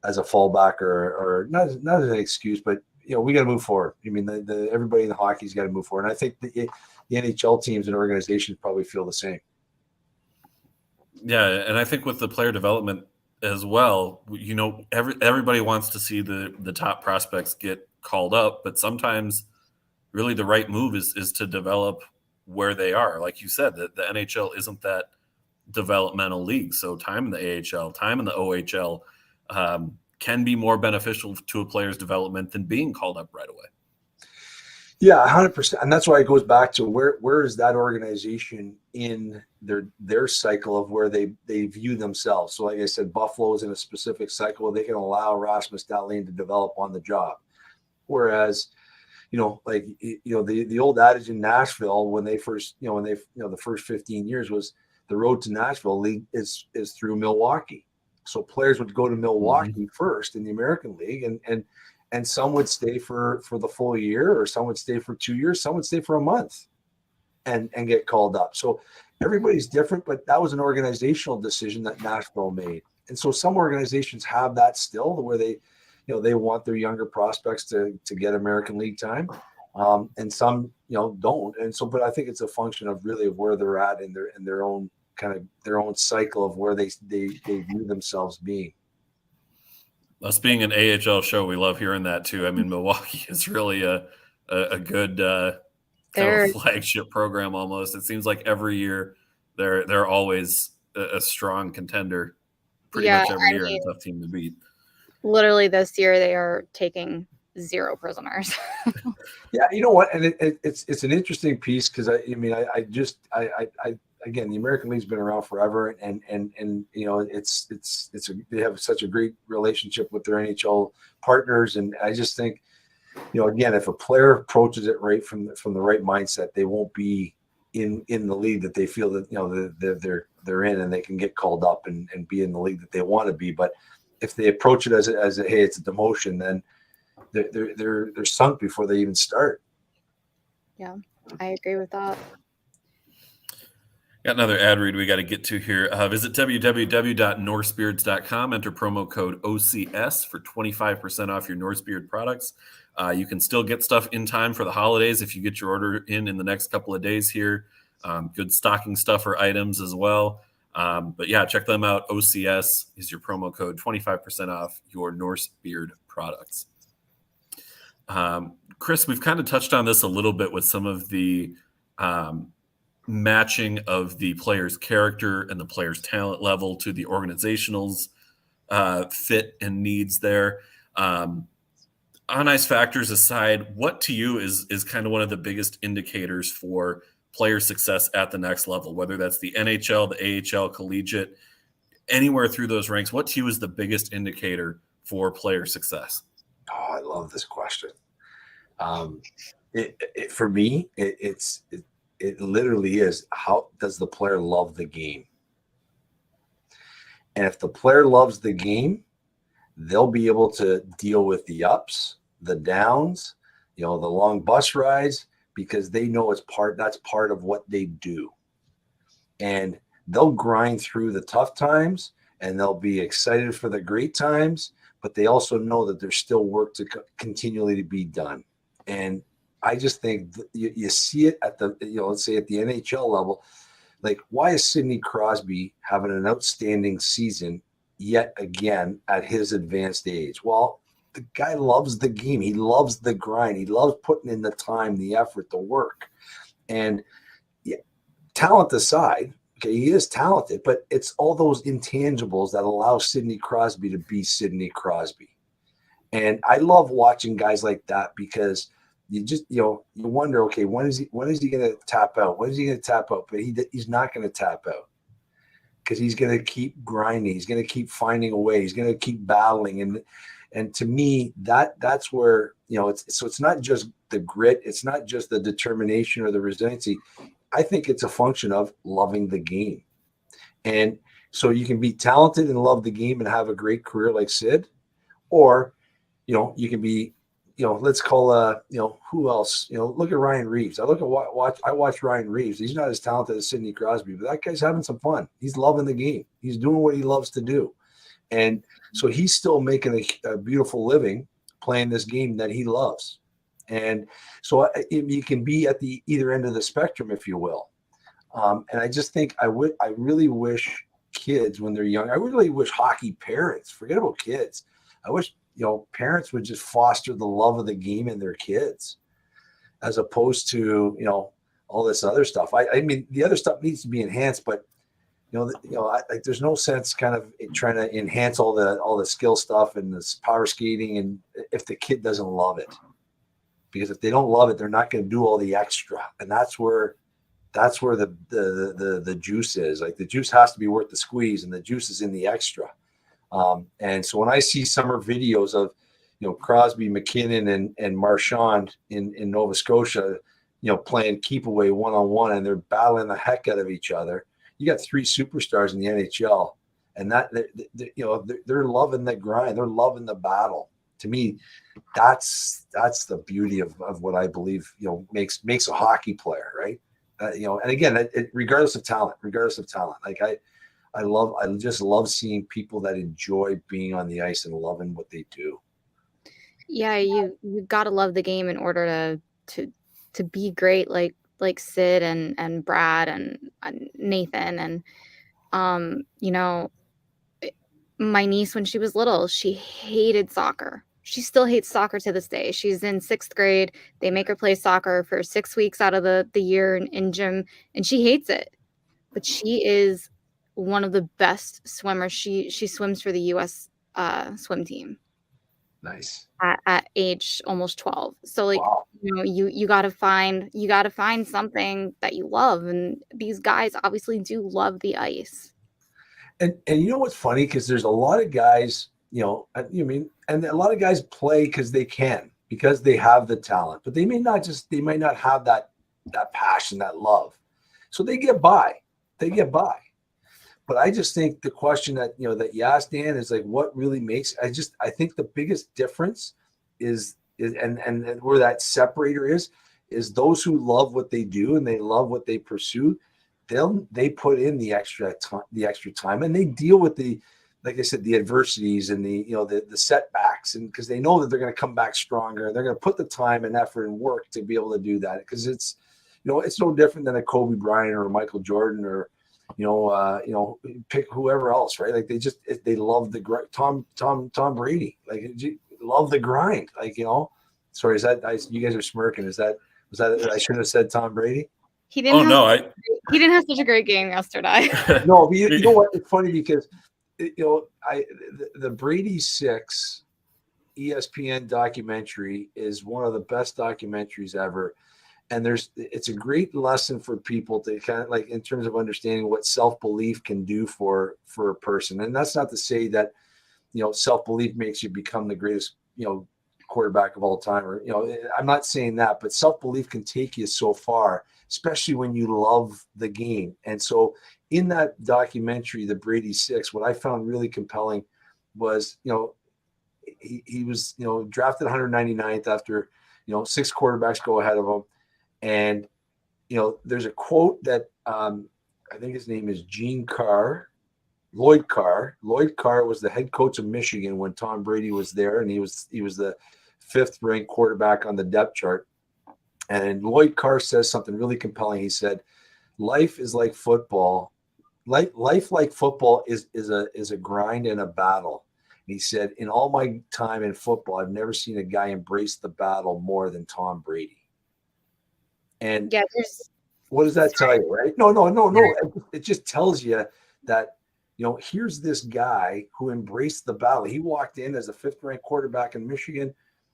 fallback or not as an excuse, but we got to move forward. I mean, everybody in the hockey's got to move forward, and I think the NHL teams and organizations probably feel the same. Yeah, and I think with the player development as well, everybody wants to see the top prospects get called up, but sometimes really the right move is to develop where they are. Like you said, the NHL isn't that developmental league. So time in the AHL, time in the OHL, can be more beneficial to a player's development than being called up right away. Yeah, 100%. And that's why it goes back to where is that organization in their cycle of where they view themselves. So like I said, Buffalo is in a specific cycle. They can allow Rasmus Dahlin to develop on the job. Whereas, the old adage in Nashville when they first, the first 15 years was the road to Nashville league is through Milwaukee. So players would go to Milwaukee first in the American League, and some would stay for the full year, or some would stay for 2 years, some would stay for a month and get called up. So everybody's different, but that was an organizational decision that Nashville made. And so some organizations have that still where they want their younger prospects to get American League time. And some, don't. And so, but I think it's a function of really where they're at in their own kind of their own cycle of where they view themselves being. Us being an AHL show, we love hearing that too. I mean, Milwaukee is really a good kind of flagship program almost. It seems like every year they're always a strong contender pretty much every year and a tough team to beat. Literally this year they are taking 0 prisoners. Yeah, you know what? And it's an interesting piece because again, the American League's been around forever, and they have such a great relationship with their NHL partners, and I just think, again, if a player approaches it right from the right mindset, they won't be in the league that they feel that they're in, and they can get called up and be in the league that they want to be. But if they approach it as a hey, it's a demotion, then they're sunk before they even start. Yeah, I agree with that. Got another ad read we got to get to here. Visit www.norsebeards.com. Enter promo code OCS for 25% off your Norse Beard products. You can still get stuff in time for the holidays if you get your order in the next couple of days here. Good stocking stuffer items as well. But yeah, check them out. OCS is your promo code, 25% off your Norse Beard products. Chris, we've kind of touched on this a little bit with some of the matching of the player's character and the player's talent level to the organizational's fit and needs there. On-ice factors aside, what to you is kind of one of the biggest indicators for player success at the next level, whether that's the NHL, the AHL, collegiate, anywhere through those ranks? What to you is the biggest indicator for player success? Oh, I love this question. For me, it literally is, how does the player love the game? And if the player loves the game, they'll be able to deal with the ups, the downs, the long bus rides, because they know that's part of what they do. And they'll grind through the tough times, and they'll be excited for the great times, but they also know that there's still work to continually to be done. And I just think you see it at the, let's say at the NHL level, like, why is Sidney Crosby having an outstanding season yet again at his advanced age? Well, the guy loves the game. He loves the grind. He loves putting in the time, the effort, the work. And talent aside, okay, he is talented, but it's all those intangibles that allow Sidney Crosby to be Sidney Crosby. And I love watching guys like that, because you just, you wonder, okay, when is he going to tap out? When is he going to tap out? But he's not going to tap out, because he's going to keep grinding. He's going to keep finding a way. He's going to keep battling. And to me, that's where, it's not just the grit. It's not just the determination or the resiliency. I think it's a function of loving the game. And so you can be talented and love the game and have a great career like Sid, or, you can be, let's call, who else? Look at Ryan Reeves. I watch Ryan Reeves. He's not as talented as Sidney Crosby, but that guy's having some fun. He's loving the game. He's doing what he loves to do. And so he's still making a beautiful living playing this game that he loves. And so you can be at the either end of the spectrum, if you will. And I just think I really wish kids, when they're young, I really wish hockey parents, forget about kids, I wish, parents would just foster the love of the game in their kids, as opposed to, all this other stuff. I mean, the other stuff needs to be enhanced, but like there's no sense kind of trying to enhance all the skill stuff and this power skating, and if the kid doesn't love it, because if they don't love it, they're not going to do all the extra, and that's where the juice is. Like the juice has to be worth the squeeze, and the juice is in the extra. And so when I see summer videos of Crosby, McKinnon, and Marchand in Nova Scotia, playing keep away one-on-one, and they're battling the heck out of each other. You got 3 superstars in the NHL, and that they're loving the grind. They're loving the battle. To me, that's the beauty of what I believe makes a hockey player, right? And again, regardless of talent, like I just love seeing people that enjoy being on the ice and loving what they do. Yeah, you gotta love the game in order to be great, like Sid and Brad and Nathan and my niece, when she was little, she hated soccer. She still hates soccer to this day. She's in 6th grade. They make her play soccer for 6 weeks out of the year in gym, and she hates it. But she is one of the best swimmers. She swims for the U.S. Swim team. Nice. At age almost 12. So wow. You gotta find something that you love, and these guys obviously do love the ice. And you know what's funny, because there's a lot of guys, and a lot of guys play because they can, because they have the talent, but they might not have that passion, that love, so they get by. But I just think the question that that you asked, Dan, is like, what really makes? I think the biggest difference is and where that separator is those who love what they do and they love what they pursue. They put in the extra time, and they deal with like I said, the adversities and the setbacks, and because they know that they're going to come back stronger, and they're going to put the time and effort and work to be able to do that. Because it's no different than a Kobe Bryant or a Michael Jordan or pick whoever else, right? Like they love the Tom Brady, like love the grind, like Sorry, is that you guys are smirking? Was that I shouldn't have said Tom Brady? He didn't have such a great game yesterday. No, but you know what? It's funny because the Brady 6 ESPN documentary is one of the best documentaries ever. And it's a great lesson for people to kind of, like, in terms of understanding what self-belief can do for a person. And that's not to say that, self-belief makes you become the greatest, quarterback of all time, or, I'm not saying that, but self-belief can take you so far, especially when you love the game. And so in that documentary, the Brady 6, what I found really compelling was, he was, drafted 199th after, 6 quarterbacks go ahead of him. And, there's a quote that I think his name is Lloyd Carr. Lloyd Carr was the head coach of Michigan when Tom Brady was there, and he was the 5th ranked quarterback on the depth chart. And Lloyd Carr says something really compelling. He said, "Life is like football. Life like football is a grind and a battle." And he said, "In all my time in football, I've never seen a guy embrace the battle more than Tom Brady." And yeah, what does that tell you, right? No. It just tells you that, here's this guy who embraced the battle. He walked in as a 5th ranked quarterback in Michigan.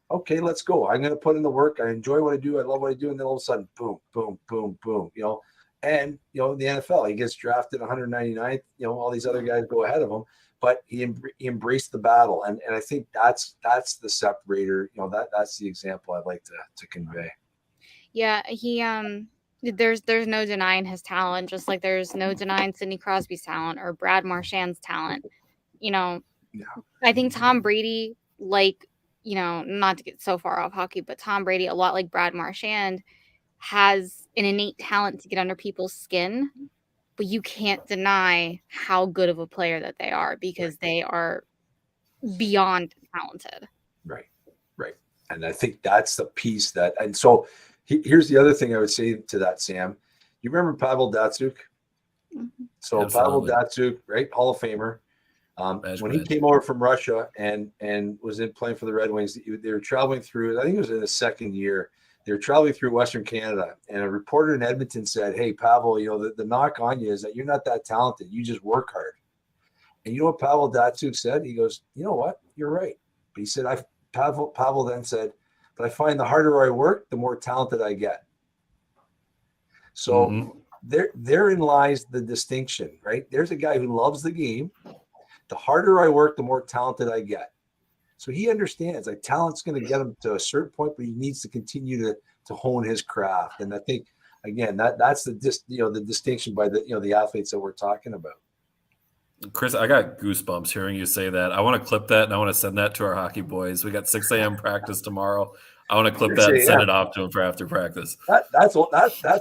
Okay, let's go. I'm going to put in the work. I enjoy what I do. I love what I do. And then all of a sudden, boom, boom, boom, boom, and, in the NFL, he gets drafted 199th, all these other guys go ahead of him, but he embraced the battle. And I think that's the separator, that's the example I'd like to convey. Yeah, he there's no denying his talent, just like there's no denying Sidney Crosby's talent or Brad Marchand's talent. Yeah. I think Tom Brady, like, not to get so far off hockey, but Tom Brady, a lot like Brad Marchand, has an innate talent to get under people's skin, but you can't deny how good of a player that they are, because they are beyond talented. Right. And I think that's the piece and so here's the other thing I would say to that, Sam. You remember Pavel Datsyuk? Mm-hmm. So Absolutely. Pavel Datsyuk, right, Hall of Famer. When he came over from Russia and was playing for the Red Wings, they were traveling through, I think it was in the second year, They're traveling through Western Canada, and a reporter in Edmonton said, "Hey, Pavel, the knock on you is that you're not that talented. You just work hard." And you know what Pavel Datsyuk said? He goes, "You know what? You're right." But he said, Pavel then said, "But I find the harder I work, the more talented I get." So therein lies the distinction, right? There's a guy who loves the game. The harder I work, the more talented I get. So he understands like talent's going to get him to a certain point, but he needs to continue to hone his craft. And I think again that's the distinction by the athletes that we're talking about. Chris, I got goosebumps hearing you say that. I want to clip that and I want to send that to our hockey boys. We got 6 a.m. practice tomorrow. I want to clip that and send it off to them for after practice. That's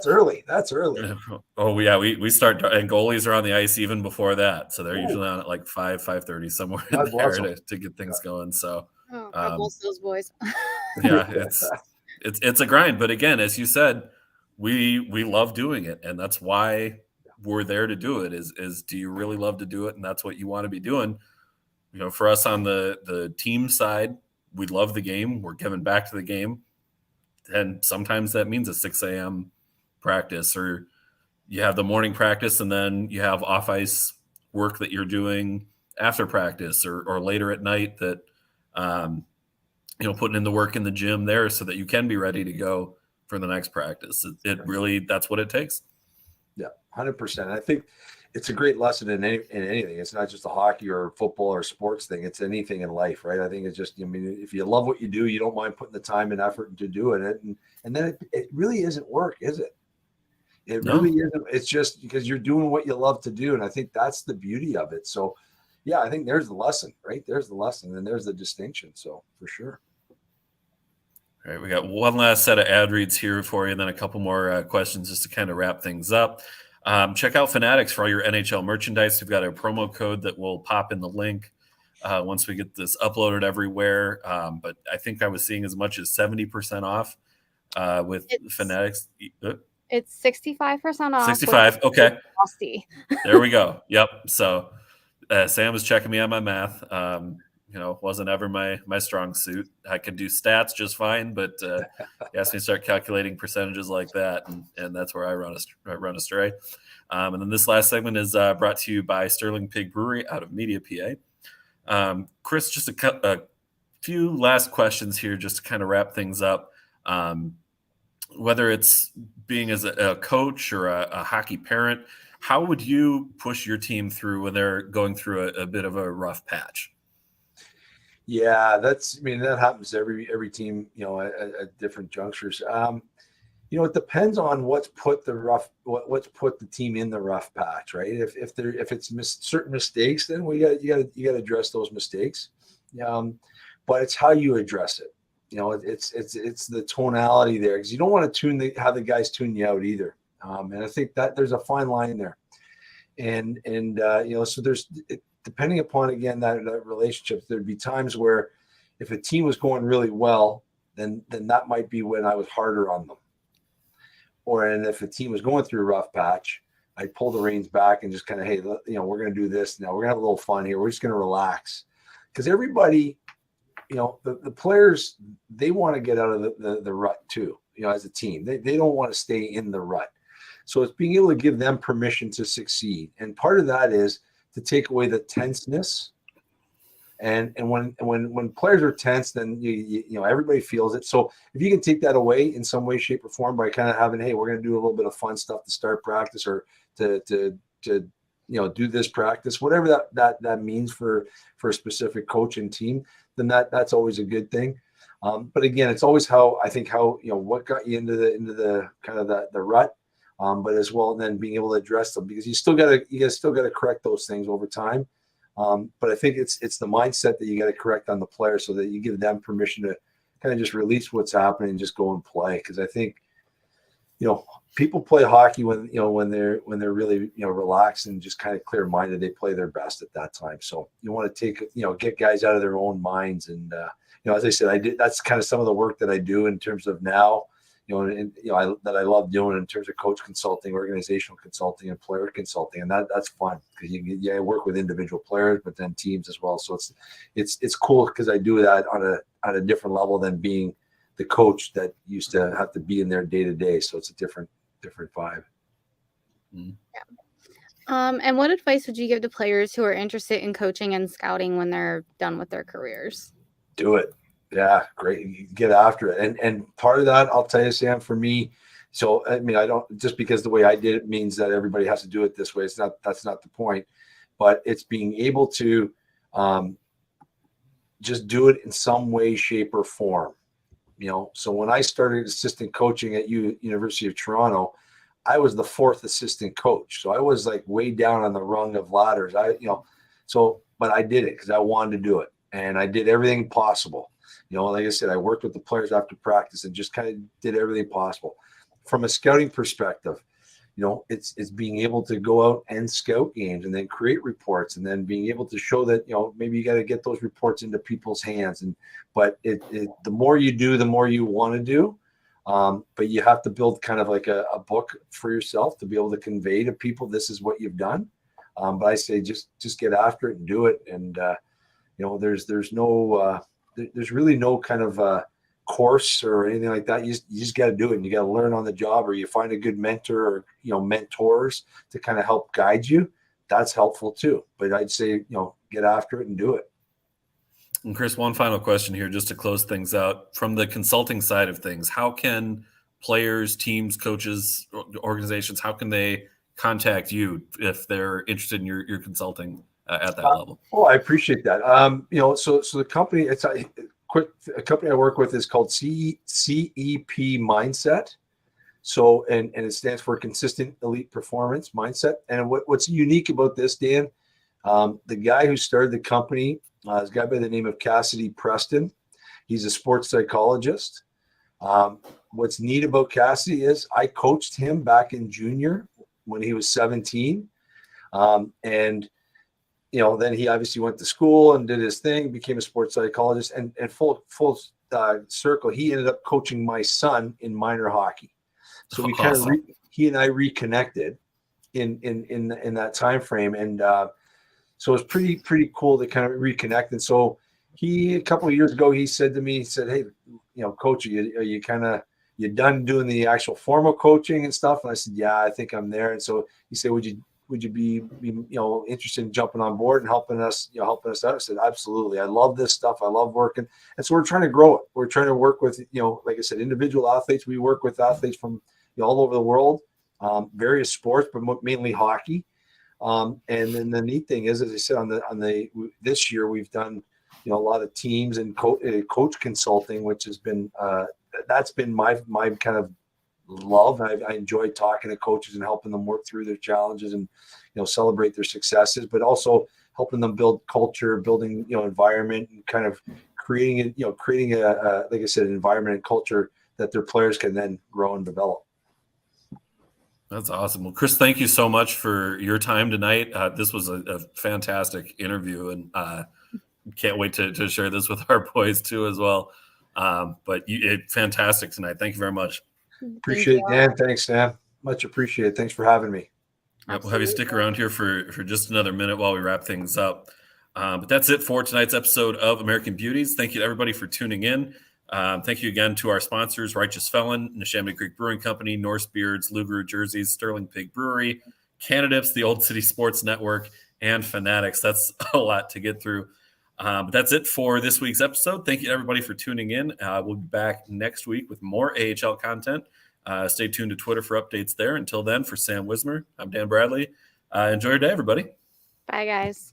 early. That's early. Oh yeah, we start, and goalies are on the ice even before that, so they're usually on at like 5:30 somewhere in there to get things going. So, God bless those boys. Yeah, it's a grind, but again, as you said, we love doing it, and that's why we're there to do it. Is do you really love to do it, and that's what you want to be doing? You know, for us on the team side, we love the game. We're giving back to the game. And sometimes that means a 6 a.m. practice, or you have the morning practice and then you have off ice work that you're doing after practice or later at night that, putting in the work in the gym there so that you can be ready to go for the next practice. It really, that's what it takes. Yeah, 100%. I think it's a great lesson in anything. It's not just a hockey or football or sports thing. It's anything in life, right? I think it's just, if you love what you do, you don't mind putting the time and effort into doing it. And then it really isn't work, is it? It really isn't. It's just because you're doing what you love to do. And I think that's the beauty of it. So, yeah, I think there's the lesson, right? There's the lesson and there's the distinction. So, for sure. All right, we got one last set of ad reads here for you and then a couple more questions just to kind of wrap things up. Check out Fanatics for all your NHL merchandise. We've got a promo code that will pop in the link once we get this uploaded everywhere. But I think I was seeing as much as 70% off with Fanatics. It's 65% off. 65. Okay. There we go. Yep. So Sam was checking me on my math. Wasn't ever my strong suit. I could do stats just fine, but you asked me to start calculating percentages like that, and that's where I run astray. And then this last segment is brought to you by Sterling Pig Brewery out of Media, PA. Chris, just a few last questions here just to kind of wrap things up. Whether it's being as a coach or a hockey parent, how would you push your team through when they're going through a bit of a rough patch? Yeah, that happens to every team, at different junctures. It depends on what's put the team in the rough patch, right? If it's certain mistakes, then you got to address those mistakes. But it's how you address it. It's the tonality there, because you don't want to have the guys tune you out either. And I think that there's a fine line there. And so there's depending upon, again, that relationship, there'd be times where if a team was going really well, then that might be when I was harder on them. And if a team was going through a rough patch, I'd pull the reins back and just kind of, hey, we're going to do this now. We're going to have a little fun here. We're just going to relax. Because everybody, the players, they want to get out of the rut too, as a team. They don't want to stay in the rut. So it's being able to give them permission to succeed. And part of that is to take away the tenseness, and when players are tense, then everybody feels it. So if you can take that away in some way, shape, or form by kind of having, hey, we're going to do a little bit of fun stuff to start practice, or to do this practice, whatever that means for a specific coach and team, then that's always a good thing. But again, it's always how what got you into the kind of the rut. But as well, then being able to address them, because you still got to correct those things over time. But I think it's the mindset that you got to correct on the player, so that you give them permission to kind of just release what's happening and just go and play. Because I think, people play hockey when they're really, relaxed and just kind of clear minded. They play their best at that time. So you want to get guys out of their own minds. And, as I said, that's kind of some of the work that I do in terms of now, that I love doing in terms of coach consulting, organizational consulting, and player consulting, and that's fun because you work with individual players, but then teams as well. So it's cool because I do that on a different level than being the coach that used to have to be in there day to day. So it's a different vibe. Mm-hmm. And what advice would you give to players who are interested in coaching and scouting when they're done with their careers? Do it. Yeah, great. Get after it. And part of that, I'll tell you, Sam, for me, so I mean, I don't, just because the way I did it means that everybody has to do it this way. That's not the point, but it's being able to just do it in some way, shape, or form. So when I started assistant coaching at University of Toronto, I was the fourth assistant coach. So I was like way down on the rung of ladders. But I did it because I wanted to do it. And I did everything possible. Like I said, I worked with the players after practice and just kind of did everything possible. From a scouting perspective, it's being able to go out and scout games and then create reports and then being able to show that, maybe you got to get those reports into people's hands. But the more you do, the more you want to do. But you have to build kind of like a book for yourself to be able to convey to people, this is what you've done. But I say, just get after it and do it. And, there's really no kind of course or anything like that. You just got to do it, and you got to learn on the job, or you find a good mentor or, mentors to kind of help guide you. That's helpful too. But I'd say, get after it and do it. And Chris, one final question here, just to close things out. From the consulting side of things, how can players, teams, coaches, organizations, how can they contact you if they're interested in your consulting at that level? I appreciate that. So the company, it's a company I work with is called CEP Mindset. So, and it stands for Consistent Elite Performance Mindset. And what's unique about this, Dan, the guy who started the company is a guy by the name of Cassidy Preston. He's a sports psychologist. What's neat about Cassidy is I coached him back in junior when he was 17. And then he obviously went to school and did his thing, became a sports psychologist, and full circle, he ended up coaching my son in minor hockey. So we kind of he and I reconnected in that time frame, and so it was pretty cool to kind of reconnect. And so a couple of years ago, he said to me, "Hey, coach, are you done doing the actual formal coaching and stuff?" And I said, "Yeah, I think I'm there." And so he said, would you be interested in jumping on board and helping us out? I said, absolutely. I love this stuff. I love working. And so we're trying to grow it. We're trying to work with, like I said, individual athletes. We work with athletes from all over the world, various sports, but mainly hockey. And then the neat thing is, as I said, this year we've done, a lot of teams and coach consulting, which has been, that's been my kind of love. I enjoy talking to coaches and helping them work through their challenges and celebrate their successes, but also helping them build culture, building environment, and kind of creating a like I said, an environment and culture that their players can then grow and develop. That's awesome. Well, Chris, thank you so much for your time tonight. This was a fantastic interview, and can't wait to share this with our boys too as well. But fantastic tonight. Thank you very much. Appreciate it, Dan. Thanks, Sam. Much appreciated. Thanks for having me. Yep, we'll have you stick around here for just another minute while we wrap things up. But that's it for tonight's episode of American Beauties. Thank you to everybody for tuning in. Thank you again to our sponsors, Righteous Felon, Neshaminy Creek Brewing Company, Norse Beards, Lugaroo Jerseys, Sterling Pig Brewery, Candidates, the Olde City Sports Network, and Fanatics. That's a lot to get through. But that's it for this week's episode. Thank you to everybody for tuning in. We'll be back next week with more AHL content. Stay tuned to Twitter for updates there. Until then, for Sam Wismer, I'm Dan Bradley. Enjoy your day, everybody. Bye, guys.